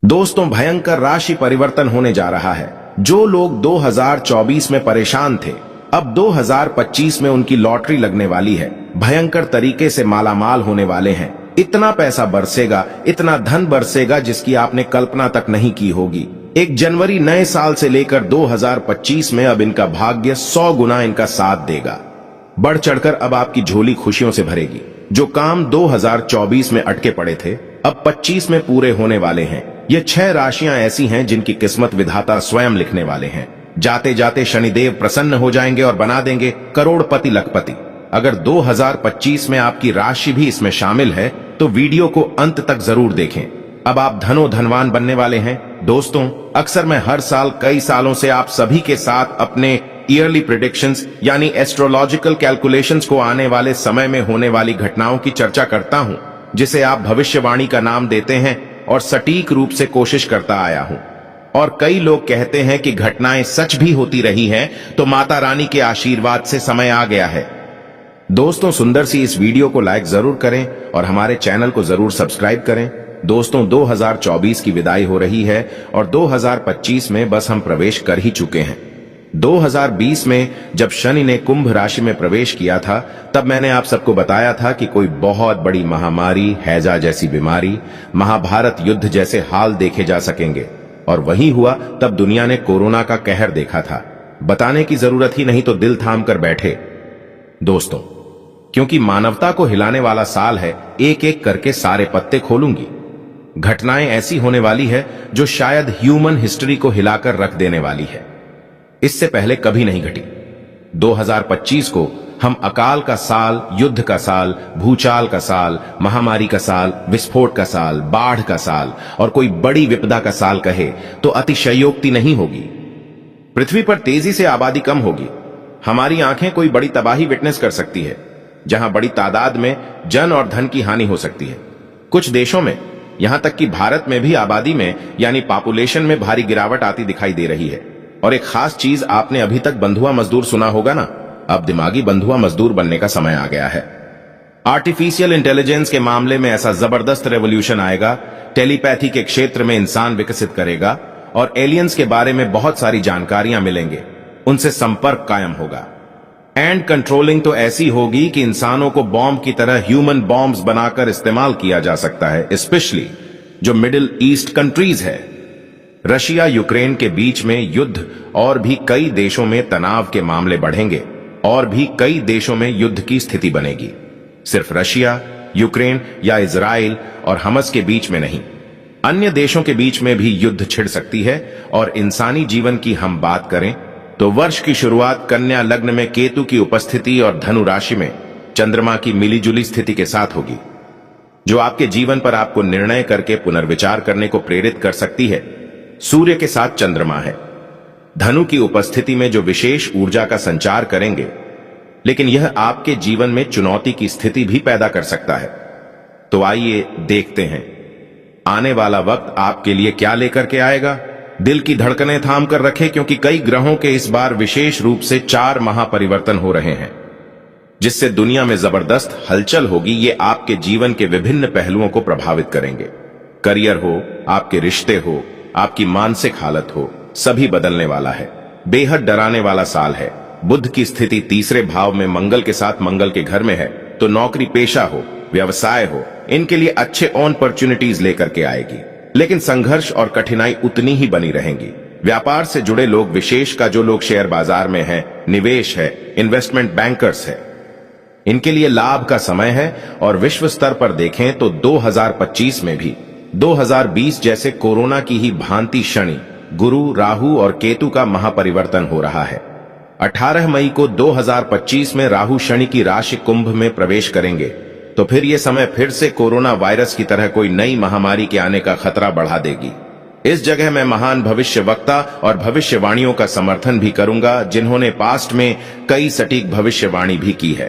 दोस्तों, भयंकर राशि परिवर्तन होने जा रहा है। जो लोग 2024 में परेशान थे, अब 2025 में उनकी लॉटरी लगने वाली है। भयंकर तरीके से मालामाल होने वाले हैं। इतना पैसा बरसेगा, इतना धन बरसेगा जिसकी आपने कल्पना तक नहीं की होगी। 1 जनवरी नए साल से लेकर 2025 में अब इनका भाग्य 100 गुना इनका साथ देगा। बढ़ चढ़कर अब आपकी झोली खुशियों से भरेगी। जो काम 2024 में अटके पड़े थे, अब 25 में पूरे होने वाले हैं। ये 6 राशियां ऐसी हैं जिनकी किस्मत विधाता स्वयं लिखने वाले हैं। जाते जाते शनिदेव प्रसन्न हो जाएंगे और बना देंगे करोड़पति लखपति। अगर 2025 में आपकी राशि भी इसमें शामिल है तो वीडियो को अंत तक जरूर देखें। अब आप धनवान बनने वाले हैं। दोस्तों, अक्सर मैं हर साल कई सालों से आप सभी के साथ अपने ईयरली प्रेडिक्शंस यानी एस्ट्रोलॉजिकल कैलकुलेशंस को आने वाले समय में होने वाली घटनाओं की चर्चा करता हूं, जिसे आप भविष्यवाणी का नाम देते हैं, और सटीक रूप से कोशिश करता आया हूं। और कई लोग कहते हैं कि घटनाएं सच भी होती रही हैं, तो माता रानी के आशीर्वाद से समय आ गया है। दोस्तों, सुंदर सी इस वीडियो को लाइक जरूर करें और हमारे चैनल को जरूर सब्सक्राइब करें। दोस्तों, 2024 की विदाई हो रही है और 2025 में बस हम प्रवेश कर ही चुके हैं। 2020 में जब शनि ने कुंभ राशि में प्रवेश किया था, तब मैंने आप सबको बताया था कि कोई बहुत बड़ी महामारी, हैजा जैसी बीमारी, महाभारत युद्ध जैसे हाल देखे जा सकेंगे। और वही हुआ। तब दुनिया ने कोरोना का कहर देखा था। बताने की जरूरत ही नहीं तो दिल थाम कर बैठे दोस्तों, क्योंकि मानवता को हिलाने वाला साल है। एक एक करके सारे पत्ते खोलूंगी। घटनाएं ऐसी होने वाली है जो शायद ह्यूमन हिस्ट्री को हिलाकर रख देने वाली है। इससे पहले कभी नहीं घटी। 2025 को हम अकाल का साल, युद्ध का साल, भूचाल का साल, महामारी का साल, विस्फोट का साल, बाढ़ का साल और कोई बड़ी विपदा का साल कहे तो अतिशयोक्ति नहीं होगी। पृथ्वी पर तेजी से आबादी कम होगी। हमारी आंखें कोई बड़ी तबाही विटनेस कर सकती है, जहां बड़ी तादाद में जन और धन की हानि हो सकती है। कुछ देशों में, यहां तक कि भारत में भी आबादी में यानी पॉपुलेशन में भारी गिरावट आती दिखाई दे रही है। और एक खास चीज, आपने अभी तक बंधुआ मजदूर सुना होगा ना, अब दिमागी बंधुआ मजदूर बनने का समय आ गया है। आर्टिफिशियल इंटेलिजेंस के मामले में ऐसा जबरदस्त रेवोल्यूशन आएगा। टेलीपैथी के क्षेत्र में इंसान विकसित करेगा और एलियंस के बारे में बहुत सारी जानकारियां मिलेंगे। उनसे संपर्क कायम होगा। एंड कंट्रोलिंग तो ऐसी होगी कि इंसानों को बॉम्ब की तरह ह्यूमन बॉम्ब्स बनाकर इस्तेमाल किया जा सकता है, स्पेशली जो मिडिल ईस्ट कंट्रीज है। रशिया यूक्रेन के बीच में युद्ध और भी कई देशों में तनाव के मामले बढ़ेंगे और भी कई देशों में युद्ध की स्थिति बनेगी। सिर्फ रशिया, यूक्रेन या इजराइल और हमास के बीच में नहीं, अन्य देशों के बीच में भी युद्ध छिड़ सकती है। और इंसानी जीवन की हम बात करें तो वर्ष की शुरुआत कन्या लग्न में केतु की उपस्थिति और धनु राशि में चंद्रमा की मिलीजुली स्थिति के साथ होगी, जो आपके जीवन पर आपको निर्णय करके पुनर्विचार करने को प्रेरित कर सकती है। सूर्य के साथ चंद्रमा है धनु की उपस्थिति में, जो विशेष ऊर्जा का संचार करेंगे, लेकिन यह आपके जीवन में चुनौती की स्थिति भी पैदा कर सकता है। तो आइए देखते हैं आने वाला वक्त आपके लिए क्या लेकर के आएगा। दिल की धड़कनें थाम कर रखें, क्योंकि कई ग्रहों के इस बार विशेष रूप से 4 महापरिवर्तन हो रहे हैं, जिससे दुनिया में जबरदस्त हलचल होगी। ये आपके जीवन के विभिन्न पहलुओं को प्रभावित करेंगे। करियर हो, आपके रिश्ते हो, आपकी मानसिक हालत हो, सभी बदलने वाला है। बेहद डराने वाला साल है। बुध की स्थिति तीसरे भाव में मंगल के साथ मंगल के घर में है, तो नौकरी पेशा हो, व्यवसाय हो, इनके लिए अच्छे अपॉर्चुनिटीज लेकर के आएगी। लेकिन संघर्ष और कठिनाई उतनी ही बनी रहेंगी। व्यापार से जुड़े लोग, विशेष का जो लोग शेयर बाजार में हैं, निवेश है, इन्वेस्टमेंट बैंकर्स है, इनके लिए लाभ का समय है। और विश्व स्तर पर देखें तो 2025 में भी 2020 जैसे कोरोना की ही भांति शनि, गुरु, राहु और केतु का महापरिवर्तन हो रहा है। 18 मई को 2025 में राहु शनि की राशि कुंभ में प्रवेश करेंगे, तो फिर यह समय फिर से कोरोना वायरस की तरह कोई नई महामारी के आने का खतरा बढ़ा देगी। इस जगह मैं महान भविष्यवक्ता और भविष्यवाणियों का समर्थन भी करूंगा, जिन्होंने पास्ट में कई सटीक भविष्यवाणी भी की है।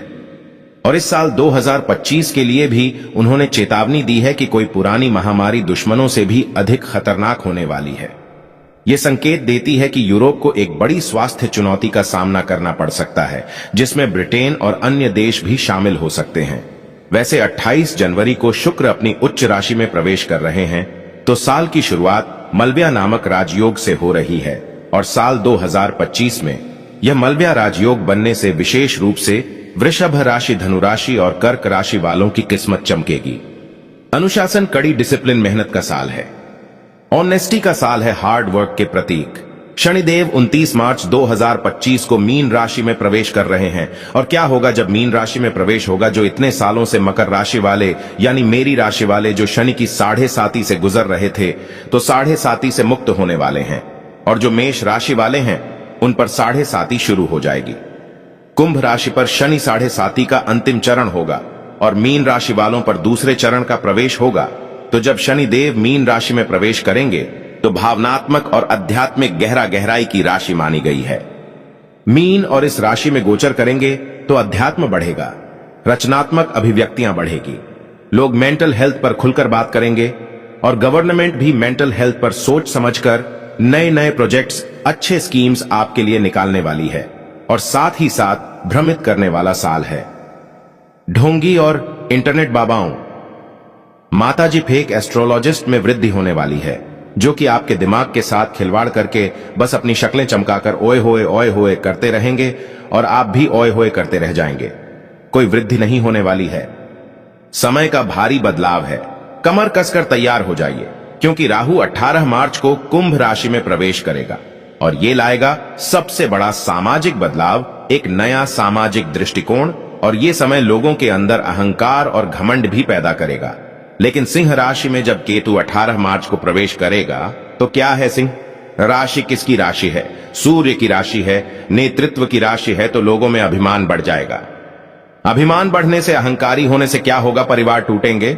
और इस साल 2025 के लिए भी उन्होंने चेतावनी दी है कि कोई पुरानी महामारी दुश्मनों से भी अधिक खतरनाक होने वाली है। यह संकेत देती है कि यूरोप को एक बड़ी स्वास्थ्य चुनौती का सामना करना पड़ सकता है, जिसमें ब्रिटेन और अन्य देश भी शामिल हो सकते हैं। वैसे 28 जनवरी को शुक्र अपनी उच्च राशि में प्रवेश कर रहे हैं, तो साल की शुरुआत मलव्या नामक राजयोग से हो रही है और साल 2025 में यह मलव्या राजयोग बनने से विशेष रूप से वृषभ राशि, धनु राशि और कर्क राशि वालों की किस्मत चमकेगी। अनुशासन, कड़ी डिसिप्लिन, मेहनत का साल है। ऑनेस्टी का साल है, हार्ड वर्क के प्रतीक। शनिदेव 29 मार्च 2025 को मीन राशि में प्रवेश कर रहे हैं। और क्या होगा जब मीन राशि में प्रवेश होगा? जो इतने सालों से मकर राशि वाले यानी मेरी राशि वाले जो शनि की 7.5 से गुजर रहे थे, तो 7.5 से मुक्त होने वाले हैं। और जो मेष राशि वाले हैं उन पर 7.5 शुरू हो जाएगी। कुंभ राशि पर शनि 7.5 का अंतिम चरण होगा और मीन राशि वालों पर दूसरे चरण का प्रवेश होगा। तो जब शनि देव मीन राशि में प्रवेश करेंगे तो भावनात्मक और आध्यात्मिक गहराई की राशि मानी गई है। मीन और इस राशि में गोचर करेंगे तो अध्यात्म बढ़ेगा, रचनात्मक अभिव्यक्तियां बढ़ेगी, लोग मेंटल हेल्थ पर खुलकर बात करेंगे और गवर्नमेंट भी मेंटल हेल्थ पर सोच समझकर नए नए प्रोजेक्ट्स, अच्छे स्कीम्स आपके लिए निकालने वाली है। और साथ ही साथ भ्रमित करने वाला साल है। ढोंगी और इंटरनेट बाबाओं, माताजी फेक एस्ट्रोलॉजिस्ट में वृद्धि होने वाली है, जो कि आपके दिमाग के साथ खिलवाड़ करके बस अपनी शक्लें चमकाकर ओए होए करते रहेंगे और आप भी ओए होए करते रह जाएंगे। कोई वृद्धि नहीं होने वाली है। समय का भारी बदलाव है, कमर कसकर तैयार हो जाइए, क्योंकि राहु 18 मार्च को कुंभ राशि में प्रवेश करेगा और ये लाएगा सबसे बड़ा सामाजिक बदलाव, एक नया सामाजिक दृष्टिकोण। और ये समय लोगों के अंदर अहंकार और घमंड भी पैदा करेगा। लेकिन सिंह राशि में जब केतु 18 मार्च को प्रवेश करेगा तो क्या है सिंह राशि? किसकी राशि है? सूर्य की राशि है, नेतृत्व की राशि है। तो लोगों में अभिमान बढ़ जाएगा। अभिमान बढ़ने से, अहंकारी होने से क्या होगा? परिवार टूटेंगे,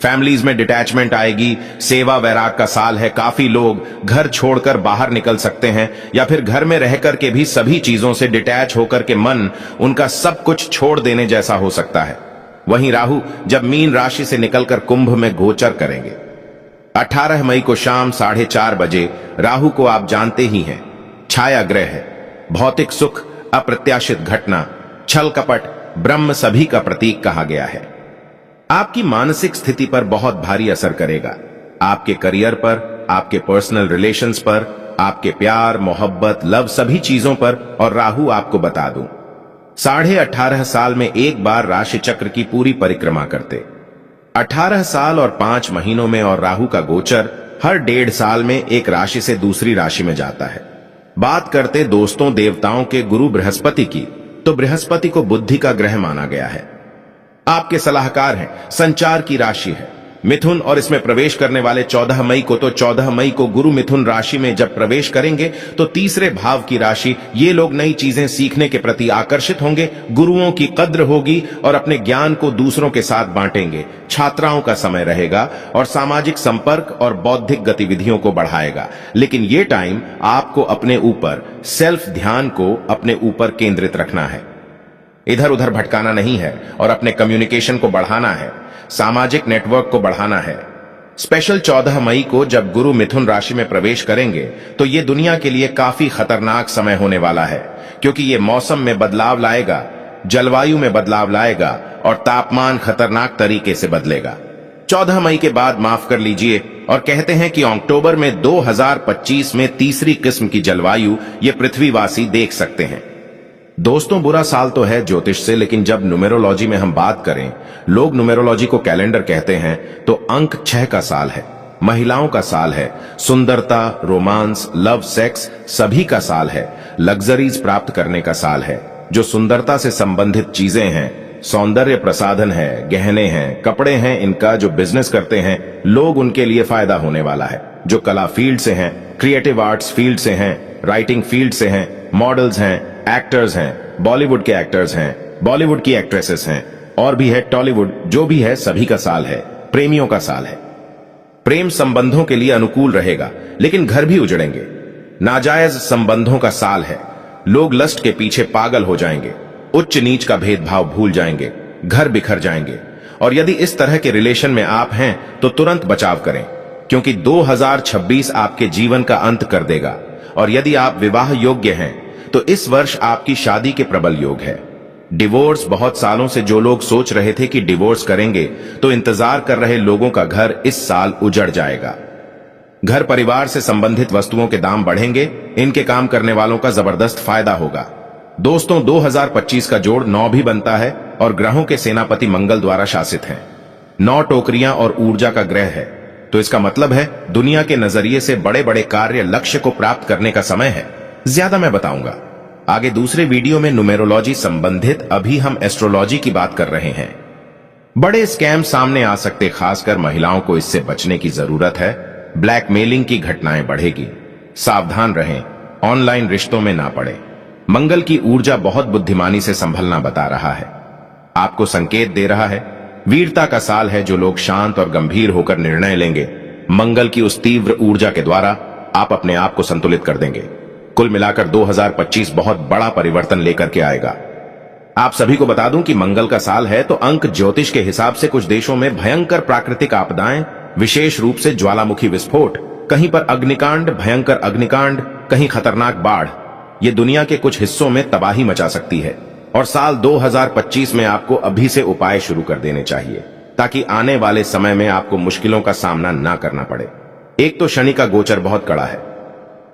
फैमिलीज में डिटैचमेंट आएगी। सेवा वैराग का साल है, काफी लोग घर छोड़कर बाहर निकल सकते हैं या फिर घर में रहकर के भी सभी चीजों से डिटैच होकर के मन उनका सब कुछ छोड़ देने जैसा हो सकता है। वहीं राहु जब मीन राशि से निकलकर कुंभ में गोचर करेंगे 18 मई को शाम 4:30 बजे, राहु को आप जानते ही हैं, छाया ग्रह है। भौतिक सुख, अप्रत्याशित घटना, छल कपट, ब्रह्म सभी का प्रतीक कहा गया है। आपकी मानसिक स्थिति पर बहुत भारी असर करेगा, आपके करियर पर, आपके पर्सनल रिलेशंस पर, आपके प्यार, मोहब्बत, लव, सभी चीजों पर। और राहु आपको बता दूं, 18.5 साल में एक बार राशि चक्र की पूरी परिक्रमा करते। 18 साल और 5 महीनों में और राहु का गोचर हर 1.5 साल में एक राशि से दूसरी राशि में जाता है। बात करते दोस्तों देवताओं के गुरु बृहस्पति की, तो बृहस्पति को बुद्धि का ग्रह माना गया है, आपके सलाहकार हैं, संचार की राशि है मिथुन। और इसमें प्रवेश करने वाले 14 मई को, तो 14 मई को गुरु मिथुन राशि में जब प्रवेश करेंगे तो तीसरे भाव की राशि। ये लोग नई चीजें सीखने के प्रति आकर्षित होंगे, गुरुओं की कद्र होगी और अपने ज्ञान को दूसरों के साथ बांटेंगे। छात्राओं का समय रहेगा और सामाजिक संपर्क और बौद्धिक गतिविधियों को बढ़ाएगा। लेकिन ये टाइम आपको अपने ऊपर, सेल्फ ध्यान को अपने ऊपर केंद्रित रखना है, इधर उधर भटकाना नहीं है और अपने कम्युनिकेशन को बढ़ाना है, सामाजिक नेटवर्क को बढ़ाना है। स्पेशल 14 मई को जब गुरु मिथुन राशि में प्रवेश करेंगे तो ये दुनिया के लिए काफी खतरनाक समय होने वाला है, क्योंकि ये मौसम में बदलाव लाएगा, जलवायु में बदलाव लाएगा और तापमान खतरनाक तरीके से बदलेगा। 14 मई के बाद माफ कर लीजिए, और कहते हैं कि अक्टूबर में 2025 में तीसरी किस्म की जलवायु ये पृथ्वीवासी देख सकते हैं। दोस्तों, बुरा साल तो है ज्योतिष से, लेकिन जब न्यूमेरोलॉजी में हम बात करें, लोग न्यूमेरोलॉजी को कैलेंडर कहते हैं, तो अंक 6 का साल है, महिलाओं का साल है, सुंदरता, रोमांस, लव, सेक्स सभी का साल है, लग्जरीज प्राप्त करने का साल है। जो सुंदरता से संबंधित चीजें हैं, सौंदर्य प्रसाधन है, गहने हैं, कपड़े हैं, इनका जो बिजनेस करते हैं लोग, उनके लिए फायदा होने वाला है। जो कला फील्ड से हैं, क्रिएटिव आर्ट्स फील्ड से हैं, राइटिंग फील्ड से हैं, मॉडल्स हैं, एक्टर्स हैं, बॉलीवुड के एक्टर्स हैं, बॉलीवुड की एक्ट्रेसेस हैं, और भी है टॉलीवुड, जो भी है सभी का साल है। प्रेमियों का साल है, प्रेम संबंधों के लिए अनुकूल रहेगा, लेकिन घर भी उजड़ेंगे। नाजायज संबंधों का साल है, लोग लस्ट के पीछे पागल हो जाएंगे, उच्च नीच का भेदभाव भूल जाएंगे, घर बिखर जाएंगे। और यदि इस तरह के रिलेशन में आप हैं तो तुरंत बचाव करें, क्योंकि 2026 आपके जीवन का अंत कर देगा। और यदि आप विवाह योग्य हैं तो इस वर्ष आपकी शादी के प्रबल योग है। डिवोर्स, बहुत सालों से जो लोग सोच रहे थे कि डिवोर्स करेंगे, तो इंतजार कर रहे लोगों का घर इस साल उजड़ जाएगा। घर परिवार से संबंधित वस्तुओं के दाम बढ़ेंगे, इनके काम करने वालों का जबरदस्त फायदा होगा। दोस्तों, 2025 का जोड़ 9 भी बनता है और ग्रहों के सेनापति मंगल द्वारा शासित हैं। 9 टोकरियां और ऊर्जा का ग्रह है, तो इसका मतलब है दुनिया के नजरिए से बड़े बड़े कार्य लक्ष्य को प्राप्त करने का समय है। ज्यादा मैं बताऊंगा आगे दूसरे वीडियो में न्यूमेरोलॉजी संबंधित। अभी हम एस्ट्रोलॉजी की बात कर रहे हैं। बड़े स्कैम सामने आ सकते, खासकर महिलाओं को इससे बचने की जरूरत है। ब्लैकमेलिंग की घटनाएं बढ़ेगी, सावधान रहें, ऑनलाइन रिश्तों में ना पड़े। मंगल की ऊर्जा बहुत बुद्धिमानी से संभलना बता रहा है, आपको संकेत दे रहा है। वीरता का साल है, जो लोग शांत और गंभीर होकर निर्णय लेंगे, मंगल की उस तीव्र ऊर्जा के द्वारा आप अपने आप को संतुलित कर देंगे। कुल मिलाकर 2025 बहुत बड़ा परिवर्तन लेकर के आएगा। आप सभी को बता दूं कि मंगल का साल है, तो अंक ज्योतिष के हिसाब से कुछ देशों में भयंकर प्राकृतिक आपदाएं, विशेष रूप से ज्वालामुखी विस्फोट, कहीं पर अग्निकांड, भयंकर अग्निकांड, कहीं खतरनाक बाढ़, ये दुनिया के कुछ हिस्सों में तबाही मचा सकती है। और साल 2025 में आपको अभी से उपाय शुरू कर देने चाहिए, ताकि आने वाले समय में आपको मुश्किलों का सामना ना करना पड़े। एक तो शनि का गोचर बहुत कड़ा है।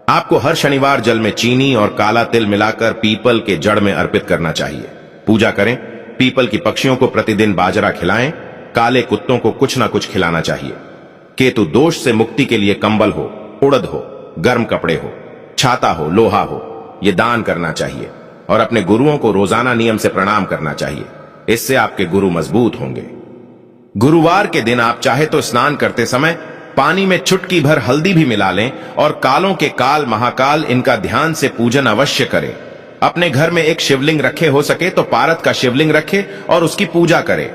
आपको हर शनिवार जल में चीनी और काला तिल मिलाकर पीपल के जड़ में अर्पित करना चाहिए। पूजा करें, पीपल की पक्षियों को प्रतिदिन बाजरा खिलाएं, काले कुत्तों को कुछ ना कुछ खिलाना चाहिए। केतु दोष से मुक्ति के लिए कंबल हो, उड़द हो, गर्म कपड़े हो, छाता हो, लोहा हो, ये दान करना चाहिए। और अपने गुरुओं को रोजाना नियम से प्रणाम करना चाहिए, इससे आपके गुरु मजबूत होंगे। गुरुवार के दिन आप चाहे तो स्नान करते समय पानी में चुटकी भर हल्दी भी मिला लें और कालों के काल महाकाल इनका ध्यान से पूजन अवश्य करें। अपने घर में एक शिवलिंग रखे, हो सके तो पारत का शिवलिंग रखें और उसकी पूजा करें।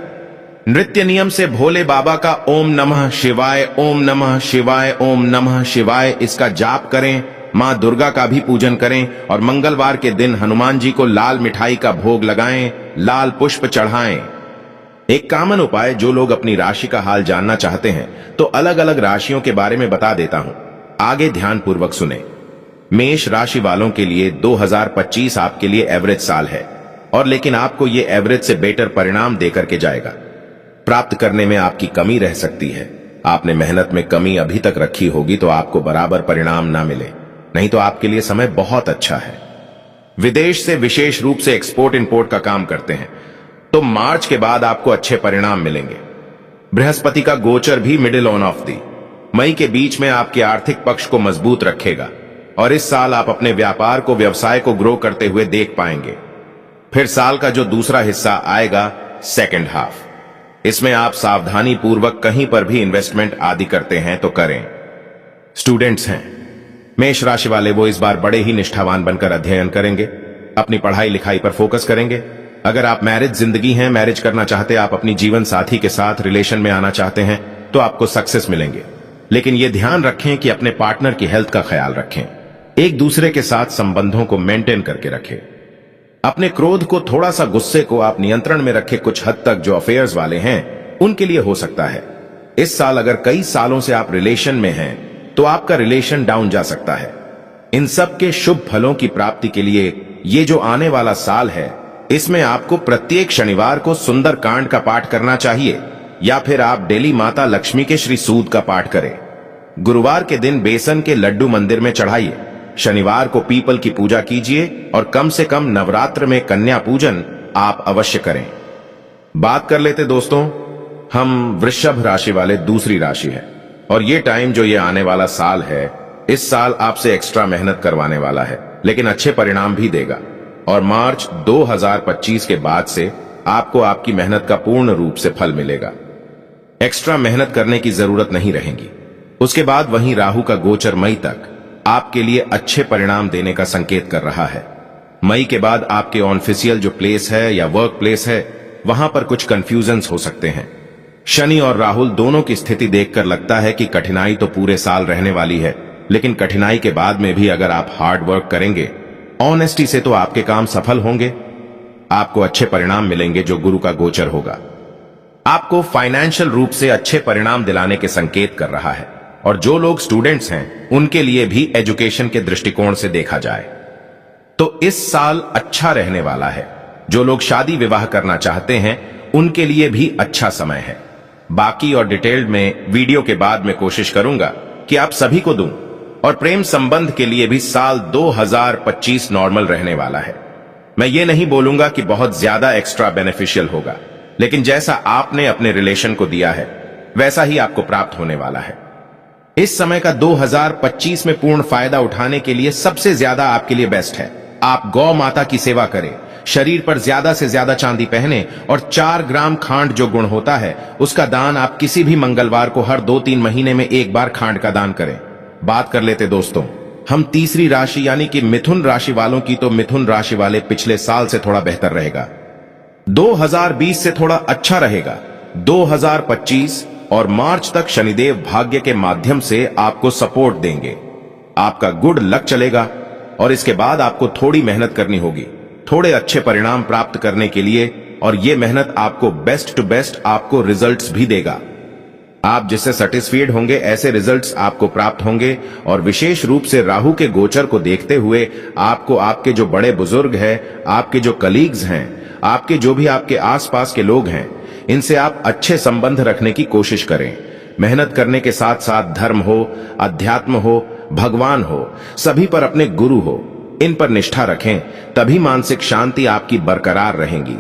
नृत्य नियम से भोले बाबा का ओम नमः शिवाय, ओम नमः शिवाय, ओम नमः शिवाय इसका जाप करें। मां दुर्गा का भी पूजन करें और मंगलवार के दिन हनुमान जी को लाल मिठाई का भोग लगाएं, लाल पुष्प चढ़ाएं। एक कॉमन उपाय, जो लोग अपनी राशि का हाल जानना चाहते हैं तो अलग अलग राशियों के बारे में बता देता हूं, आगे ध्यानपूर्वक सुने। मेष राशि वालों के लिए 2025 आपके लिए एवरेज साल है, और लेकिन आपको ये एवरेज से बेटर परिणाम देकर के जाएगा। प्राप्त करने में आपकी कमी रह सकती है। आपने मेहनत में कमी अभी तक रखी होगी तो आपको बराबर परिणाम ना मिले, नहीं तो आपके लिए समय बहुत अच्छा है। विदेश से विशेष रूप से एक्सपोर्ट इंपोर्ट का काम करते हैं तो मार्च के बाद आपको अच्छे परिणाम मिलेंगे। बृहस्पति का गोचर भी मिडिल ऑन ऑफ दी मई के बीच में आपके आर्थिक पक्ष को मजबूत रखेगा और इस साल आप अपने व्यापार को, व्यवसाय को ग्रो करते हुए देख पाएंगे। फिर साल का जो दूसरा हिस्सा आएगा, सेकेंड हाफ, इसमें आप सावधानी पूर्वक कहीं पर भी इन्वेस्टमेंट आदि करते हैं तो करें। स्टूडेंट्स हैं मेष राशि वाले, वो इस बार बड़े ही निष्ठावान बनकर अध्ययन करेंगे, अपनी पढ़ाई लिखाई पर फोकस करेंगे। अगर आप मैरिज जिंदगी हैं, मैरिज करना चाहते, आप अपनी जीवन साथी के साथ रिलेशन में आना चाहते हैं तो आपको सक्सेस मिलेंगे। लेकिन यह ध्यान रखें कि अपने पार्टनर की हेल्थ का ख्याल रखें, एक दूसरे के साथ संबंधों को मेंटेन करके रखें। अपने क्रोध को, थोड़ा सा गुस्से को आप नियंत्रण में रखें। कुछ हद तक जो अफेयर्स वाले हैं उनके लिए हो सकता है इस साल, अगर कई सालों से आप रिलेशन में हैं तो आपका रिलेशन डाउन जा सकता है। इन सब के शुभ फलों की प्राप्ति के लिए ये जो आने वाला साल है, इसमें आपको प्रत्येक शनिवार को सुंदर कांड का पाठ करना चाहिए, या फिर आप डेली माता लक्ष्मी के श्री सूद का पाठ करें। गुरुवार के दिन बेसन के लड्डू मंदिर में चढ़ाइए। शनिवार को पीपल की पूजा कीजिए और कम से कम नवरात्र में कन्या पूजन आप अवश्य करें। बात कर लेते दोस्तों, हम वृषभ राशि वाले, दूसरी राशि है, और ये टाइम जो ये आने वाला साल है, इस साल आपसे एक्स्ट्रा मेहनत करवाने वाला है, लेकिन अच्छे परिणाम भी देगा। और मार्च 2025 के बाद से आपको आपकी मेहनत का पूर्ण रूप से फल मिलेगा। एक्स्ट्रा मेहनत करने की जरूरत नहीं रहेगी। उसके बाद वहीं राहु का गोचर मई तक आपके लिए अच्छे परिणाम देने का संकेत कर रहा है। मई के बाद आपके ऑफिशियल जो प्लेस है या वर्क प्लेस है, वहां पर कुछ कंफ्यूजन्स हो सकते हैं। शनि और राहुल दोनों की स्थिति देखकर लगता है कि कठिनाई तो पूरे साल रहने वाली है, लेकिन कठिनाई के बाद में भी अगर आप हार्ड वर्क करेंगे, ऑनेस्टी से, तो आपके काम सफल होंगे। आपको अच्छे परिणाम मिलेंगे जो गुरु का गोचर होगा। आपको फाइनेंशियल रूप से अच्छे परिणाम दिलाने के संकेत कर रहा है। और जो लोग स्टूडेंट्स हैं उनके लिए भी एजुकेशन के दृष्टिकोण से देखा जाए तो इस साल अच्छा रहने वाला है। जो लोग शादी विवाह करना चाहते हैं उनके लिए भी अच्छा समय है। बाकी और डिटेल्ड में वीडियो के बाद में कोशिश करूंगा कि आप सभी को दूं, और प्रेम संबंध के लिए भी साल 2025 नॉर्मल रहने वाला है। मैं ये नहीं बोलूंगा कि बहुत ज्यादा एक्स्ट्रा बेनिफिशियल होगा, लेकिन जैसा आपने अपने रिलेशन को दिया है वैसा ही आपको प्राप्त होने वाला है। इस समय का 2025 में पूर्ण फायदा उठाने के लिए सबसे ज्यादा आपके लिए बेस्ट है आप गौ माता की सेवा करें, शरीर पर ज्यादा से ज्यादा चांदी पहने और 4 ग्राम खांड जो गुण होता है उसका दान आप किसी भी मंगलवार को हर 2-3 महीने में एक बार खांड का दान करें। बात कर लेते दोस्तों हम तीसरी राशि यानी कि मिथुन राशि वालों की। तो मिथुन राशि वाले पिछले साल से थोड़ा बेहतर रहेगा, 2020 से थोड़ा अच्छा रहेगा। 2025 और मार्च तक शनिदेव भाग्य के माध्यम से आपको सपोर्ट देंगे, आपका गुड लक चलेगा और इसके बाद आपको थोड़ी मेहनत करनी होगी थोड़े अच्छे परिणाम प्राप्त करने के लिए, और यह मेहनत आपको बेस्ट टू बेस्ट आपको रिजल्ट्स भी देगा। आप जिससे सैटिस्फाइड होंगे ऐसे रिजल्ट्स आपको प्राप्त होंगे। और विशेष रूप से राहु के गोचर को देखते हुए आपको आपके जो बड़े बुजुर्ग हैं, आपके जो कलीग्स हैं, आपके जो भी आपके आसपास के लोग हैं, इनसे आप अच्छे संबंध रखने की कोशिश करें। मेहनत करने के साथ साथ धर्म हो, अध्यात्म हो, भगवान हो, सभी पर अपने गुरु हो, इन पर निष्ठा रखें, तभी मानसिक शांति आपकी बरकरार रहेगी।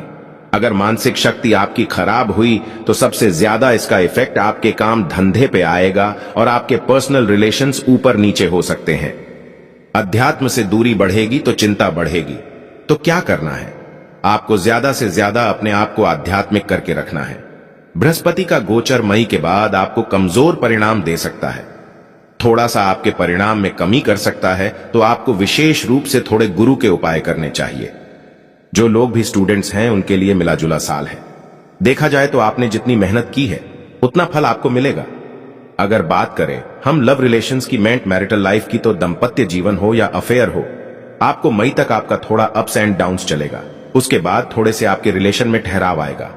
अगर मानसिक शक्ति आपकी खराब हुई तो सबसे ज्यादा इसका इफेक्ट आपके काम धंधे पे आएगा और आपके पर्सनल रिलेशंस ऊपर नीचे हो सकते हैं। अध्यात्म से दूरी बढ़ेगी तो चिंता बढ़ेगी। तो क्या करना है? आपको ज्यादा से ज्यादा अपने आप को आध्यात्मिक करके रखना है। बृहस्पति का गोचर मई के बाद आपको कमजोर परिणाम दे सकता है, थोड़ा सा आपके परिणाम में कमी कर सकता है। तो आपको विशेष रूप से थोड़े गुरु के उपाय करने चाहिए। जो लोग भी स्टूडेंट्स हैं उनके लिए मिला जुला साल है। देखा जाए तो आपने जितनी मेहनत की है उतना फल आपको मिलेगा। अगर बात करें हम लव रिलेशंस की, मैरिटल लाइफ की, तो दाम्पत्य जीवन हो या अफेयर हो, आपको मई तक आपका थोड़ा अप्स एंड डाउन्स चलेगा। उसके बाद थोड़े से आपके रिलेशन में ठहराव आएगा।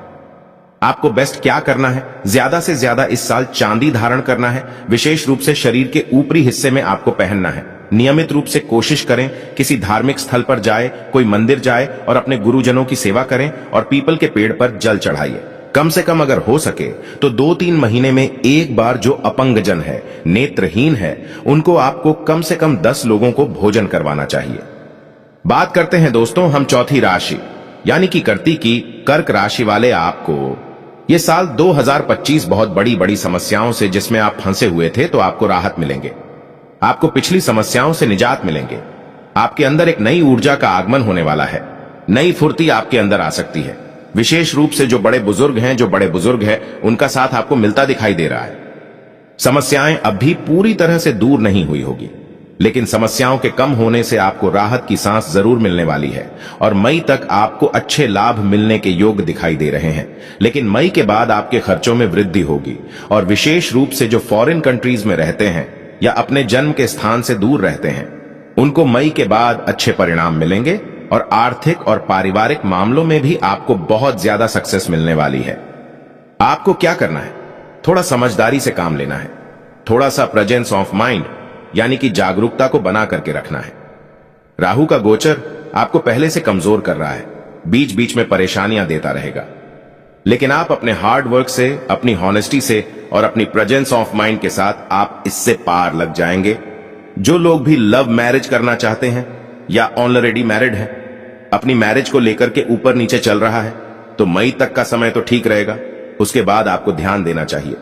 आपको बेस्ट क्या करना है? ज्यादा से ज्यादा इस साल चांदी धारण करना है, विशेष रूप से शरीर के ऊपरी हिस्से में आपको पहनना है। नियमित रूप से कोशिश करें किसी धार्मिक स्थल पर जाए, कोई मंदिर जाए और अपने गुरुजनों की सेवा करें और पीपल के पेड़ पर जल चढ़ाइए। कम से कम अगर हो सके तो 2-3 महीने में एक बार जो अपंगजन है, नेत्रहीन है, उनको आपको कम से कम 10 लोगों को भोजन करवाना चाहिए। बात करते हैं दोस्तों हम चौथी राशि यानी कि कर्ती की, कर्क राशि वाले। आपको ये साल 2025 बहुत बड़ी बड़ी समस्याओं से जिसमें आप फंसे हुए थे तो आपको राहत मिलेंगे, आपको पिछली समस्याओं से निजात मिलेंगे। आपके अंदर एक नई ऊर्जा का आगमन होने वाला है, नई फुर्ती आपके अंदर आ सकती है। विशेष रूप से जो बड़े बुजुर्ग हैं उनका साथ आपको मिलता दिखाई दे रहा है। समस्याएं अब भी पूरी तरह से दूर नहीं हुई होगी, लेकिन समस्याओं के कम होने से आपको राहत की सांस जरूर मिलने वाली है और मई तक आपको अच्छे लाभ मिलने के योग दिखाई दे रहे हैं। लेकिन मई के बाद आपके खर्चों में वृद्धि होगी और विशेष रूप से जो फॉरेन कंट्रीज में रहते हैं या अपने जन्म के स्थान से दूर रहते हैं उनको मई के बाद अच्छे परिणाम मिलेंगे और आर्थिक और पारिवारिक मामलों में भी आपको बहुत ज्यादा सक्सेस मिलने वाली है। आपको क्या करना है? थोड़ा समझदारी से काम लेना है, थोड़ा सा प्रेजेंस ऑफ माइंड यानी कि जागरूकता को बना करके रखना है। राहु का गोचर आपको पहले से कमजोर कर रहा है, बीच बीच में परेशानियां देता रहेगा, लेकिन आप अपने हार्ड वर्क से, अपनी हॉनेस्टी से और अपनी प्रेजेंस ऑफ माइंड के साथ आप इससे पार लग जाएंगे। जो लोग भी लव मैरिज करना चाहते हैं या ऑलरेडी मैरिड हैं, अपनी मैरिज को लेकर के ऊपर नीचे चल रहा है तो मई तक का समय तो ठीक रहेगा, उसके बाद आपको ध्यान देना चाहिए,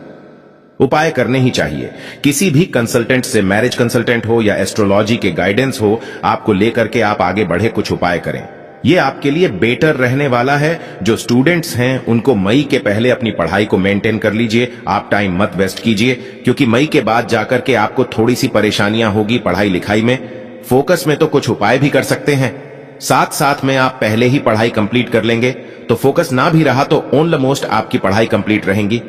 उपाय करने ही चाहिए। किसी भी कंसल्टेंट से, मैरिज कंसल्टेंट हो या एस्ट्रोलॉजी के गाइडेंस हो, आपको लेकर के आप आगे बढ़े, कुछ उपाय करें। ये आपके लिए बेटर रहने वाला है। जो स्टूडेंट्स हैं उनको मई के पहले अपनी पढ़ाई को मेंटेन कर लीजिए, आप टाइम मत वेस्ट कीजिए, क्योंकि मई के बाद जाकर के आपको थोड़ी सी परेशानियां होगी पढ़ाई लिखाई में। फोकस में तो कुछ उपाय भी कर सकते हैं, साथ साथ में आप पहले ही पढ़ाई कंप्लीट कर लेंगे तो फोकस ना भी रहा तो ऑलमोस्ट आपकी पढ़ाई कंप्लीट रहेंगी।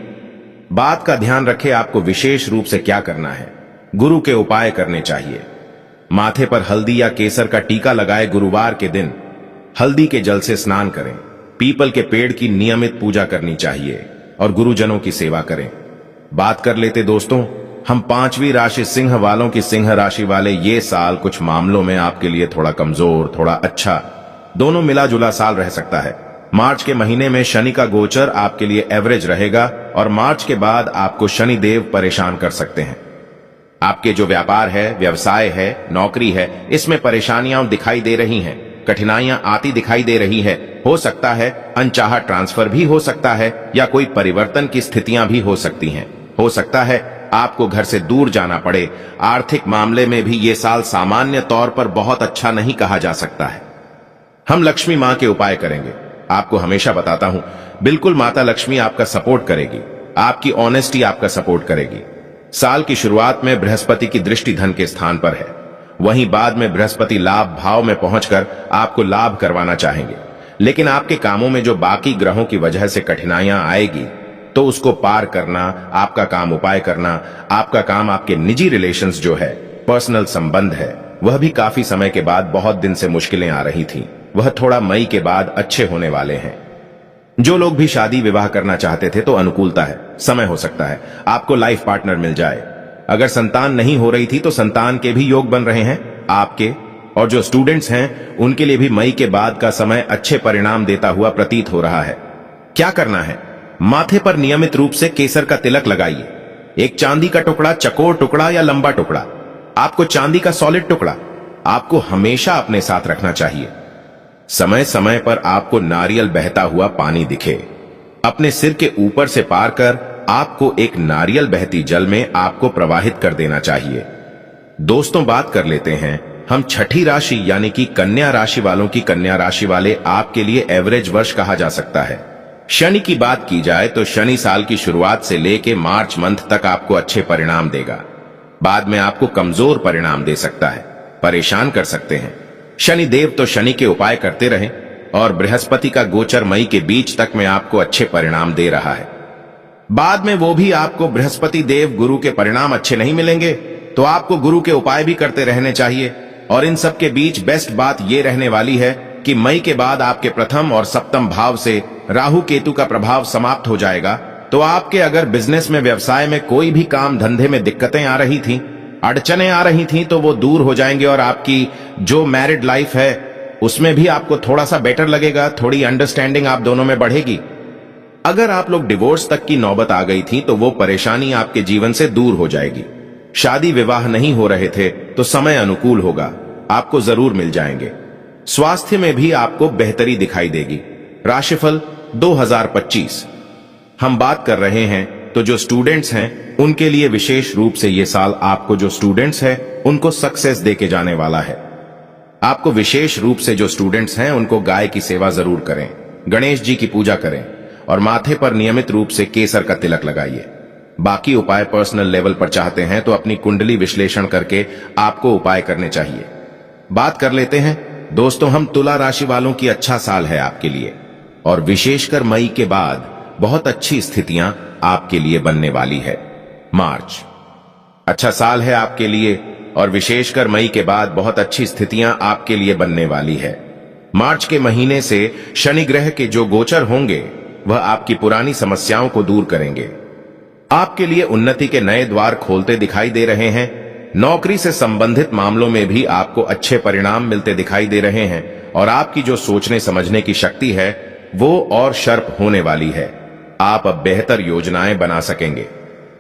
बात का ध्यान रखें, आपको विशेष रूप से क्या करना है? गुरु के उपाय करने चाहिए। माथे पर हल्दी या केसर का टीका लगाए, गुरुवार के दिन हल्दी के जल से स्नान करें, पीपल के पेड़ की नियमित पूजा करनी चाहिए और गुरुजनों की सेवा करें। बात कर लेते दोस्तों हम 5वीं राशि सिंह वालों की। सिंह राशि वाले, ये साल कुछ मामलों में आपके लिए थोड़ा कमजोर, थोड़ा अच्छा, दोनों मिला जुला साल रह सकता है। मार्च के महीने में शनि का गोचर आपके लिए एवरेज रहेगा और मार्च के बाद आपको शनि देव परेशान कर सकते हैं। आपके जो व्यापार है, व्यवसाय है, नौकरी है, इसमें परेशानियां दिखाई दे रही हैं, कठिनाइयां आती दिखाई दे रही है। हो सकता है अनचाहा ट्रांसफर भी हो सकता है या कोई परिवर्तन की स्थितियां भी हो सकती हैं। हो सकता है आपको घर से दूर जाना पड़े। आर्थिक मामले में भी ये साल सामान्य तौर पर बहुत अच्छा नहीं कहा जा सकता है। हम लक्ष्मी मां के उपाय करेंगे। आपको हमेशा बताता हूं, बिल्कुल माता लक्ष्मी आपका सपोर्ट करेगी, आपकी ऑनेस्टी आपका सपोर्ट करेगी। साल की शुरुआत में बृहस्पति की दृष्टि धन के स्थान पर है, वहीं बाद में बृहस्पति लाभ भाव में पहुंचकर आपको लाभ करवाना चाहेंगे। लेकिन आपके कामों में जो बाकी ग्रहों की वजह से कठिनाइयां आएगी, तो उसको पार करना आपका काम, उपाय करना आपका काम। आपके निजी रिलेशंस जो है, पर्सनल संबंध है, वह भी काफी समय के बाद, बहुत दिन से मुश्किलें आ रही थी, वह थोड़ा मई के बाद अच्छे होने वाले हैं। जो लोग भी शादी विवाह करना चाहते थे तो अनुकूलता है, समय हो सकता है आपको लाइफ पार्टनर मिल जाए। अगर संतान नहीं हो रही थी तो संतान के भी योग बन रहे हैं आपके। और जो स्टूडेंट्स हैं उनके लिए भी मई के बाद का समय अच्छे परिणाम देता हुआ प्रतीत हो रहा है। क्या करना है? माथे पर नियमित रूप से केसर का तिलक लगाइए। एक चांदी का टुकड़ा, चकोर टुकड़ा या लंबा टुकड़ा, आपको चांदी का सॉलिड टुकड़ा आपको हमेशा अपने साथ रखना चाहिए। समय समय पर आपको नारियल बहता हुआ पानी दिखे, अपने सिर के ऊपर से पार कर आपको एक नारियल बहती जल में आपको प्रवाहित कर देना चाहिए। दोस्तों, बात कर लेते हैं हम छठी राशि यानी कि कन्या राशि वालों की। कन्या राशि वाले आपके लिए एवरेज वर्ष कहा जा सकता है। शनि की बात की जाए तो शनि साल की शुरुआत से लेके मार्च मंथ तक आपको अच्छे परिणाम देगा, बाद में आपको कमजोर परिणाम दे सकता है, परेशान कर सकते हैं। शनि देव तो शनि के उपाय करते रहें, और बृहस्पति का गोचर मई के बीच तक में आपको अच्छे परिणाम दे रहा है। बाद में वो भी आपको बृहस्पति देव गुरु के परिणाम अच्छे नहीं मिलेंगे, तो आपको गुरु के उपाय भी करते रहने चाहिए। और इन सब के बीच बेस्ट बात ये रहने वाली है कि मई के बाद आपके प्रथम और सप्तम भाव से राहु केतु का प्रभाव समाप्त हो जाएगा। तो आपके अगर बिजनेस में, व्यवसाय में, कोई भी काम धंधे में दिक्कतें आ रही थी, अड़चने आ रही थी, तो वो दूर हो जाएंगे। और आपकी जो मैरिड लाइफ है उसमें भी आपको थोड़ा सा बेटर लगेगा, थोड़ी अंडरस्टैंडिंग आप दोनों में बढ़ेगी। अगर आप लोग डिवोर्स तक की नौबत आ गई थी तो वो परेशानी आपके जीवन से दूर हो जाएगी। शादी विवाह नहीं हो रहे थे तो समय अनुकूल होगा, आपको जरूर मिल जाएंगे। स्वास्थ्य में भी आपको बेहतरी दिखाई देगी। राशिफल 2025 हम बात कर रहे हैं, तो जो स्टूडेंट्स हैं उनके लिए विशेष रूप से ये साल आपको, जो स्टूडेंट्स हैं उनको सक्सेस देके जाने वाला है। आपको विशेष रूप से जो स्टूडेंट्स हैं उनको गाय की सेवा जरूर करें, गणेश जी की पूजा करें और माथे पर नियमित रूप से केसर का तिलक लगाइए। बाकी उपाय पर्सनल लेवल पर चाहते हैं तो अपनी कुंडली विश्लेषण करके आपको उपाय करने चाहिए। बात कर लेते हैं दोस्तों हम तुला राशि वालों की। अच्छा साल है आपके लिए, और विशेषकर मई के बाद बहुत अच्छी स्थितियां आपके लिए बनने वाली है। मार्च अच्छा साल है आपके लिए, और विशेषकर मई के बाद बहुत अच्छी स्थितियां आपके लिए बनने वाली है। मार्च के महीने से शनि ग्रह के जो गोचर होंगे वह आपकी पुरानी समस्याओं को दूर करेंगे। आपके लिए उन्नति के नए द्वार खोलते दिखाई दे रहे हैं। नौकरी से संबंधित मामलों में भी आपको अच्छे परिणाम मिलते दिखाई दे रहे हैं, और आपकी जो सोचने समझने की शक्ति है वो और शार्प होने वाली है। आप अब बेहतर योजनाएं बना सकेंगे।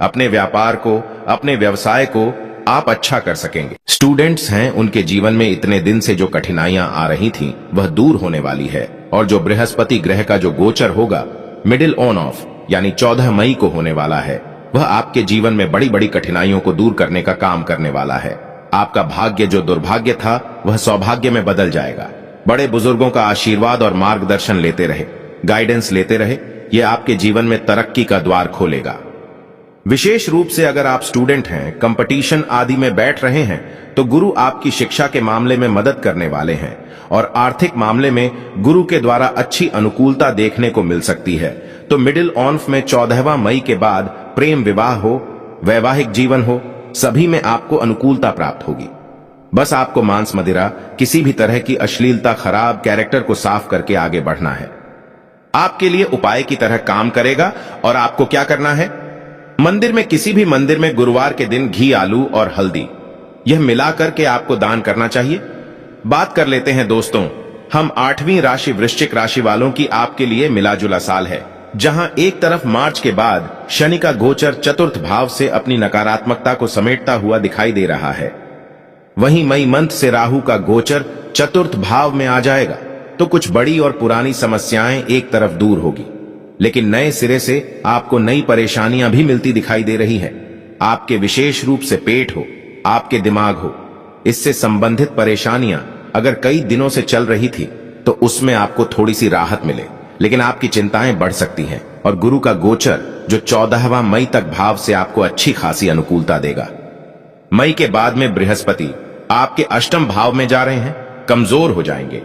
अपने व्यापार को, अपने व्यवसाय को आप अच्छा कर सकेंगे। स्टूडेंट्स हैं उनके जीवन में इतने दिन से जो कठिनाइयां आ रही थी वह दूर होने वाली है, और जो बृहस्पति ग्रह का जो गोचर होगा मिडिल ऑन ऑफ यानी 14 मई को होने वाला है, वह आपके जीवन में बड़ी बड़ी कठिनाइयों को दूर करने का काम करने वाला है। आपका भाग्य जो दुर्भाग्य था वह सौभाग्य में बदल जाएगा। बड़े बुजुर्गों का आशीर्वाद और मार्गदर्शन लेते रहे, गाइडेंस लेते रहे, यह आपके जीवन में तरक्की का द्वार खोलेगा। विशेष रूप से अगर आप स्टूडेंट हैं, कंपटीशन आदि में बैठ रहे हैं, तो गुरु आपकी शिक्षा के मामले में मदद करने वाले हैं, और आर्थिक मामले में गुरु के द्वारा अच्छी अनुकूलता देखने को मिल सकती है। तो मिडिल ऑन्फ में 14वां मई के बाद प्रेम विवाह हो, वैवाहिक जीवन हो, सभी में आपको अनुकूलता प्राप्त होगी। बस आपको मांस मदिरा, किसी भी तरह की अश्लीलता, खराब कैरेक्टर को साफ करके आगे बढ़ना है। आपके लिए उपाय की तरह काम करेगा। और आपको क्या करना है? मंदिर में, किसी भी मंदिर में गुरुवार के दिन घी, आलू और हल्दी यह मिलाकर के आपको दान करना चाहिए। बात कर लेते हैं दोस्तों हम 8वीं राशि वृश्चिक राशि वालों की। आपके लिए मिला जुला साल है। जहां एक तरफ मार्च के बाद शनि का गोचर चतुर्थ भाव से अपनी नकारात्मकता को समेटता हुआ दिखाई दे रहा है, वहीं मई मंथ से राहु का गोचर चतुर्थ भाव में आ जाएगा तो कुछ बड़ी और पुरानी समस्याएं एक तरफ दूर होगी, लेकिन नए सिरे से आपको नई परेशानियां भी मिलती दिखाई दे रही हैं। आपके विशेष रूप से पेट हो, आपके दिमाग हो, इससे संबंधित परेशानियां अगर कई दिनों से चल रही थी तो उसमें आपको थोड़ी सी राहत मिले, लेकिन आपकी चिंताएं बढ़ सकती हैं। और गुरु का गोचर जो 14वां मई तक भाव से आपको अच्छी खासी अनुकूलता देगा। मई के बाद में बृहस्पति आपके अष्टम भाव में जा रहे हैं, कमजोर हो जाएंगे,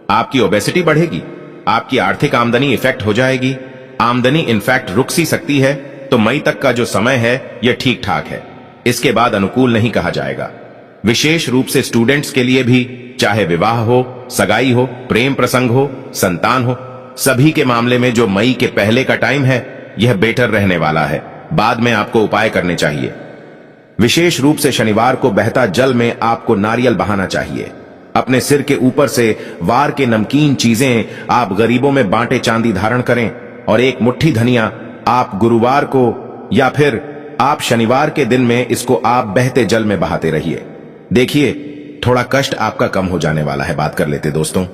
आपकी ओबेसिटी बढ़ेगी, आपकी आर्थिक आमदनी इफेक्ट हो जाएगी। आमदनी इनफैक्ट रुक सी सकती है, तो मई तक का जो समय है यह ठीक ठाक है, इसके बाद अनुकूल नहीं कहा जाएगा। विशेष रूप से स्टूडेंट्स के लिए भी, चाहे विवाह हो, सगाई हो, प्रेम प्रसंग हो, संतान हो, सभी के मामले में जो मई के पहले का टाइम है यह बेटर रहने वाला है। बाद में आपको उपाय करने चाहिए। विशेष रूप से शनिवार को बहता जल में आपको नारियल बहाना चाहिए। अपने सिर के ऊपर से वार के नमकीन चीजें आप गरीबों में बांटे चांदी धारण करें, और एक मुट्ठी धनिया आप गुरुवार को या फिर आप शनिवार के दिन में इसको आप बहते जल में बहाते रहिए। देखिए, थोड़ा कष्ट आपका कम हो जाने वाला है। बात कर लेते दोस्तों,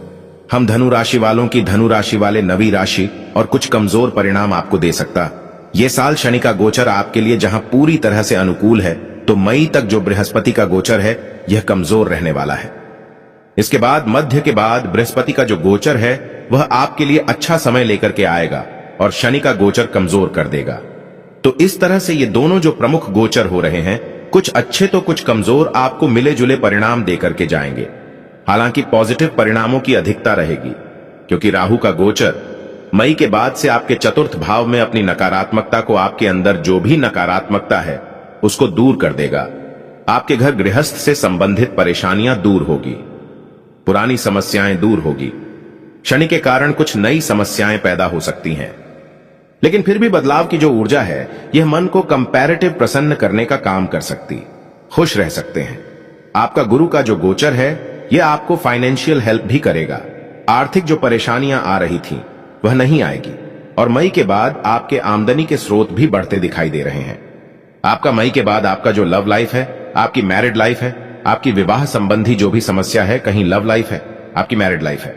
हम धनु राशि वालों की, धनु राशि वाले नवी राशि और कुछ कमजोर परिणाम आपको दे सकता। यह साल शनि का गोचर आपके लिए जहां पूरी तरह से अनुकूल है, तो मई तक जो बृहस्पति का गोचर है यह कमजोर रहने वाला है। इसके बाद मध्य के बाद बृहस्पति का जो गोचर है वह आपके लिए अच्छा समय लेकर के आएगा और शनि का गोचर कमजोर कर देगा। तो इस तरह से ये दोनों जो प्रमुख गोचर हो रहे हैं, कुछ अच्छे तो कुछ कमजोर, आपको मिले जुले परिणाम देकर के जाएंगे। हालांकि पॉजिटिव परिणामों की अधिकता रहेगी, क्योंकि राहु का गोचर मई के बाद से आपके चतुर्थ भाव में अपनी नकारात्मकता को, आपके अंदर जो भी नकारात्मकता है उसको दूर कर देगा। आपके घर गृहस्थ से संबंधित परेशानियां दूर होगी, पुरानी समस्याएं दूर होगी। शनि के कारण कुछ नई समस्याएं पैदा हो सकती हैं, लेकिन फिर भी बदलाव की जो ऊर्जा है यह मन को कंपैरेटिव प्रसन्न करने का काम कर सकती, खुश रह सकते हैं। आपका गुरु का जो गोचर है यह आपको फाइनेंशियल हेल्प भी करेगा। आर्थिक जो परेशानियां आ रही थी वह नहीं आएगी, और मई के बाद आपके आमदनी के स्रोत भी बढ़ते दिखाई दे रहे हैं। आपका मई के बाद आपका जो लव लाइफ है, आपकी मैरिड लाइफ है, आपकी विवाह संबंधी जो भी समस्या है, कहीं लव लाइफ है, आपकी मैरिड लाइफ है,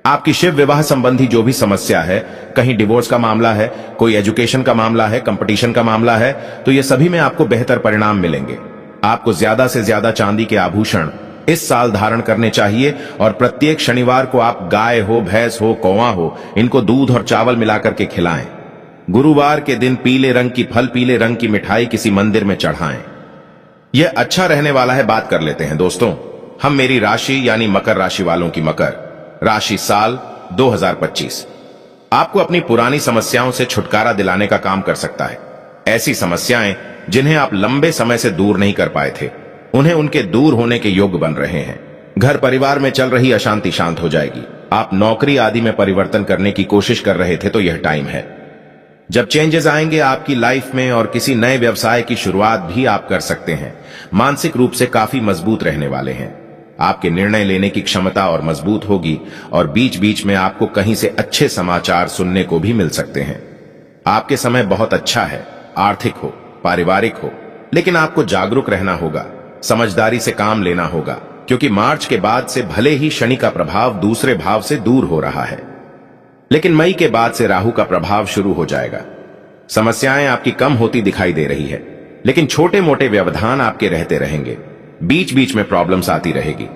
आपकी शिव विवाह संबंधी जो भी समस्या है, कहीं डिवोर्स का मामला है, कोई एजुकेशन का मामला है, कंपटीशन का मामला है, तो ये सभी में आपको बेहतर परिणाम मिलेंगे। आपको ज्यादा से ज्यादा चांदी के आभूषण इस साल धारण करने चाहिए, और प्रत्येक शनिवार को आप गाय हो, भैंस हो, कौवा हो, इनको दूध और चावल मिलाकर के खिलाएं। गुरुवार के दिन पीले रंग की फल, पीले रंग की मिठाई किसी मंदिर में चढ़ाएं। यह अच्छा रहने वाला है। बात कर लेते हैं दोस्तों, हम मेरी राशि यानी मकर राशि वालों की मकर राशि साल 2025 आपको अपनी पुरानी समस्याओं से छुटकारा दिलाने का काम कर सकता है। ऐसी समस्याएं जिन्हें आप लंबे समय से दूर नहीं कर पाए थे, उन्हें उनके दूर होने के योग बन रहे हैं। घर परिवार में चल रही अशांति शांत हो जाएगी। आप नौकरी आदि में परिवर्तन करने की कोशिश कर रहे थे, तो यह टाइम है जब चेंजेस आएंगे आपकी लाइफ में, और किसी नए व्यवसाय की शुरुआत भी आप कर सकते हैं। मानसिक रूप से काफी मजबूत रहने वाले हैं। आपके निर्णय लेने की क्षमता और मजबूत होगी, और बीच बीच में आपको कहीं से अच्छे समाचार सुनने को भी मिल सकते हैं। आपके समय बहुत अच्छा है, आर्थिक हो, पारिवारिक हो, लेकिन आपको जागरूक रहना होगा, समझदारी से काम लेना होगा, क्योंकि मार्च के बाद से भले ही शनि का प्रभाव दूसरे भाव से दूर हो रहा है, लेकिन मई के बाद से राहु का प्रभाव शुरू हो जाएगा। समस्याएं आपकी कम होती दिखाई दे रही है, लेकिन छोटे मोटे व्यवधान आपके रहते रहेंगे। बीच बीच में प्रॉब्लम्स आती रहेगी,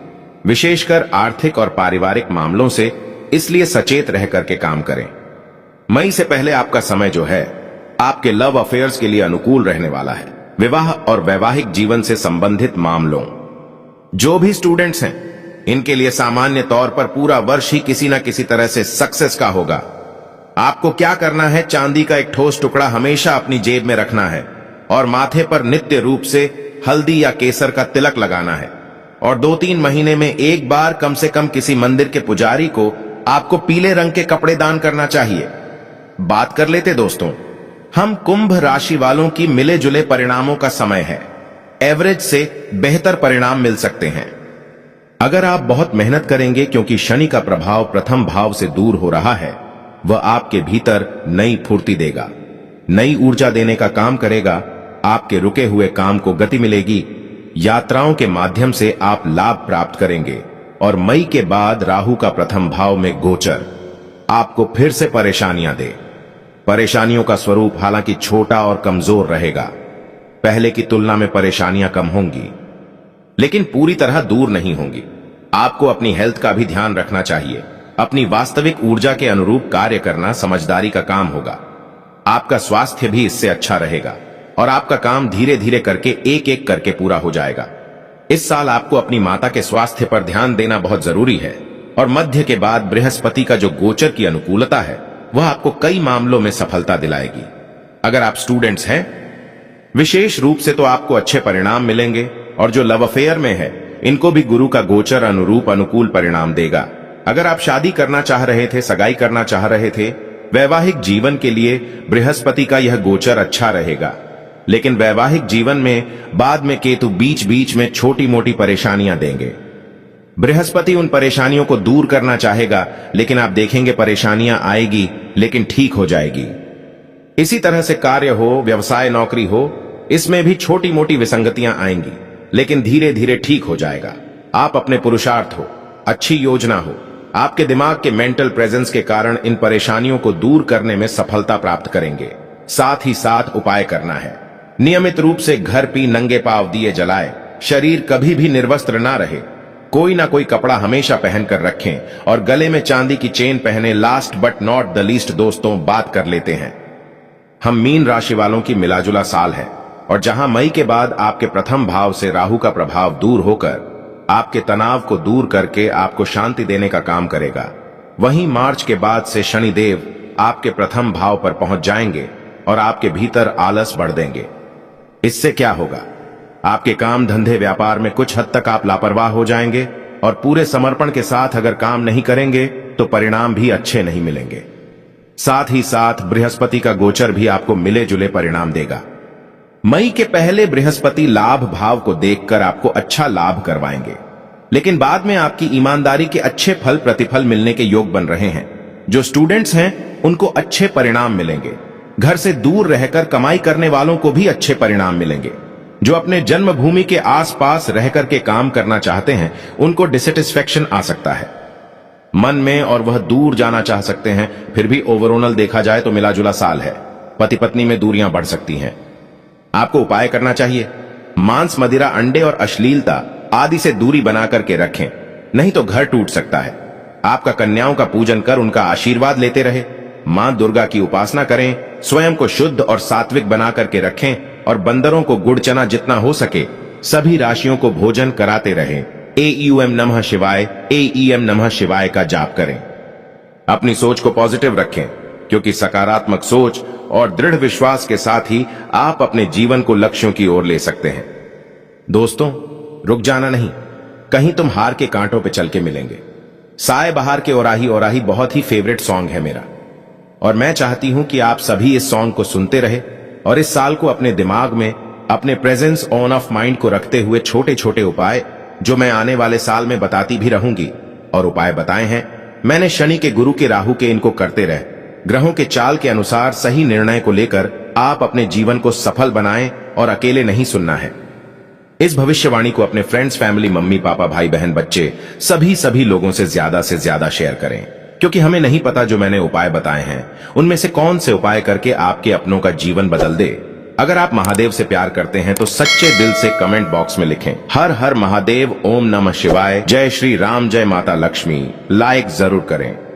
विशेषकर आर्थिक और पारिवारिक मामलों से, इसलिए सचेत रह करके काम करें। मई से पहले आपका समय जो है आपके लव अफेयर्स के लिए अनुकूल रहने वाला है। विवाह और वैवाहिक जीवन से संबंधित मामलों, जो भी स्टूडेंट्स हैं, इनके लिए सामान्य तौर पर पूरा वर्ष ही किसी न किसी तरह से सक्सेस का होगा। आपको क्या करना है, चांदी का एक ठोस टुकड़ा हमेशा अपनी जेब में रखना है, और माथे पर नित्य रूप से हल्दी या केसर का तिलक लगाना है, और 2-3 महीने में एक बार कम से कम किसी मंदिर के पुजारी को आपको पीले रंग के कपड़े दान करना चाहिए। बात कर लेते दोस्तों, हम कुंभ राशि वालों की मिले जुले परिणामों का समय है। एवरेज से बेहतर परिणाम मिल सकते हैं अगर आप बहुत मेहनत करेंगे, क्योंकि शनि का प्रभाव प्रथम भाव से दूर हो रहा है, वह आपके भीतर नई फुर्ती देगा, नई ऊर्जा देने का काम करेगा। आपके रुके हुए काम को गति मिलेगी। यात्राओं के माध्यम से आप लाभ प्राप्त करेंगे। और मई के बाद राहु का प्रथम भाव में गोचर आपको फिर से परेशानियां दे। परेशानियों का स्वरूप हालांकि छोटा और कमजोर रहेगा। पहले की तुलना में परेशानियां कम होंगी, लेकिन पूरी तरह दूर नहीं होंगी। आपको अपनी हेल्थ का भी ध्यान रखना चाहिए। अपनी वास्तविक ऊर्जा के अनुरूप कार्य करना समझदारी का काम होगा। आपका स्वास्थ्य भी इससे अच्छा रहेगा और आपका काम धीरे धीरे करके एक एक करके पूरा हो जाएगा। इस साल आपको अपनी माता के स्वास्थ्य पर ध्यान देना बहुत जरूरी है। और मध्य के बाद बृहस्पति का जो गोचर की अनुकूलता है वह आपको कई मामलों में सफलता दिलाएगी। अगर आप स्टूडेंट्स हैं विशेष रूप से तो आपको अच्छे परिणाम मिलेंगे। और जो लव अफेयर में है इनको भी गुरु का गोचर अनुरूप अनुकूल परिणाम देगा। अगर आप शादी करना चाह रहे थे, सगाई करना चाह रहे थे, वैवाहिक जीवन के लिए बृहस्पति का यह गोचर अच्छा रहेगा। लेकिन वैवाहिक जीवन में बाद में केतु बीच बीच में छोटी मोटी परेशानियां देंगे। बृहस्पति उन परेशानियों को दूर करना चाहेगा, लेकिन आप देखेंगे परेशानियां आएगी लेकिन ठीक हो जाएगी। इसी तरह से कार्य हो, व्यवसाय, नौकरी हो, इसमें भी छोटी मोटी विसंगतियां आएंगी, लेकिन धीरे धीरे ठीक हो जाएगा। आप अपने पुरुषार्थ हो, अच्छी योजना हो, आपके दिमाग के मेंटल प्रेजेंस के कारण इन परेशानियों को दूर करने में सफलता प्राप्त करेंगे। साथ ही साथ उपाय करना है। नियमित रूप से घर पी नंगे पांव दिए जलाए, शरीर कभी भी निर्वस्त्र ना रहे, कोई ना कोई कपड़ा हमेशा पहनकर रखें और गले में चांदी की चेन पहने। Last but not the least दोस्तों, बात कर लेते हैं। हम मीन राशि वालों की मिलाजुला साल है और जहां मई के बाद आपके प्रथम भाव से राहु का प्रभाव दूर होकर आपके तनाव को दूर करके आपको शांति देने का काम करेगा, वहीं मार्च के बाद से शनिदेव आपके प्रथम भाव पर पहुंच जाएंगे और आपके भीतर आलस बढ़ देंगे। इससे क्या होगा? आपके काम धंधे व्यापार में कुछ हद तक आप लापरवाह हो जाएंगे और पूरे समर्पण के साथ अगर काम नहीं करेंगे तो परिणाम भी अच्छे नहीं मिलेंगे। साथ ही साथ बृहस्पति का गोचर भी आपको मिले जुले परिणाम देगा। मई के पहले बृहस्पति लाभ भाव को देखकर आपको अच्छा लाभ करवाएंगे, लेकिन बाद में आपकी ईमानदारी के अच्छे फल प्रतिफल मिलने के योग बन रहे हैं। जो स्टूडेंट्स हैं उनको अच्छे परिणाम मिलेंगे। घर से दूर रहकर कमाई करने वालों को भी अच्छे परिणाम मिलेंगे। जो अपने जन्मभूमि के आसपास रहकर के काम करना चाहते हैं उनको डिसैटिस्फैक्शन आ सकता है मन में और वह दूर जाना चाह सकते हैं। फिर भी ओवरऑल देखा जाए तो मिलाजुला साल है। पति पत्नी में दूरियां बढ़ सकती हैं। आपको उपाय करना चाहिए। मांस, मदिरा, अंडे और अश्लीलता आदि से दूरी बना करके रखें, नहीं तो घर टूट सकता है। आपका कन्याओं का पूजन कर उनका आशीर्वाद लेते रहे। मां दुर्गा की उपासना करें। स्वयं को शुद्ध और सात्विक बना करके रखें और बंदरों को गुड़ चना जितना हो सके सभी राशियों को भोजन कराते रहें। AEM नमः शिवाय, AEM नमः शिवाय का जाप करें। अपनी सोच को पॉजिटिव रखें, क्योंकि सकारात्मक सोच और दृढ़ विश्वास के साथ ही आप अपने जीवन को लक्ष्यों की ओर ले सकते हैं। दोस्तों, रुक जाना नहीं, कहीं तुम हार के कांटों पे चल के मिलेंगे। साए बहार के ओराही ओराही बहुत ही फेवरेट सॉन्ग है मेरा, और मैं चाहती हूं कि आप सभी इस सॉन्ग को सुनते रहे और इस साल को अपने दिमाग में, अपने प्रेजेंस ऑन ऑफ माइंड को रखते हुए छोटे छोटे उपाय जो मैं आने वाले साल में बताती भी रहूंगी। और उपाय बताए हैं मैंने शनि के, गुरु के, राहु के, इनको करते रहे। ग्रहों के चाल के अनुसार सही निर्णय को लेकर आप अपने जीवन को सफल बनाएं और अकेले नहीं सुनना है। इस भविष्यवाणी को अपने फ्रेंड्स, फैमिली, मम्मी पापा, भाई बहन, बच्चे, सभी लोगों से ज्यादा शेयर करें, क्योंकि हमें नहीं पता जो मैंने उपाय बताए हैं उनमें से कौन से उपाय करके आपके अपनों का जीवन बदल दे। अगर आप महादेव से प्यार करते हैं तो सच्चे दिल से कमेंट बॉक्स में लिखें हर हर महादेव, ओम नमः शिवाय, जय श्री राम, जय माता लक्ष्मी। लाइक जरूर करें।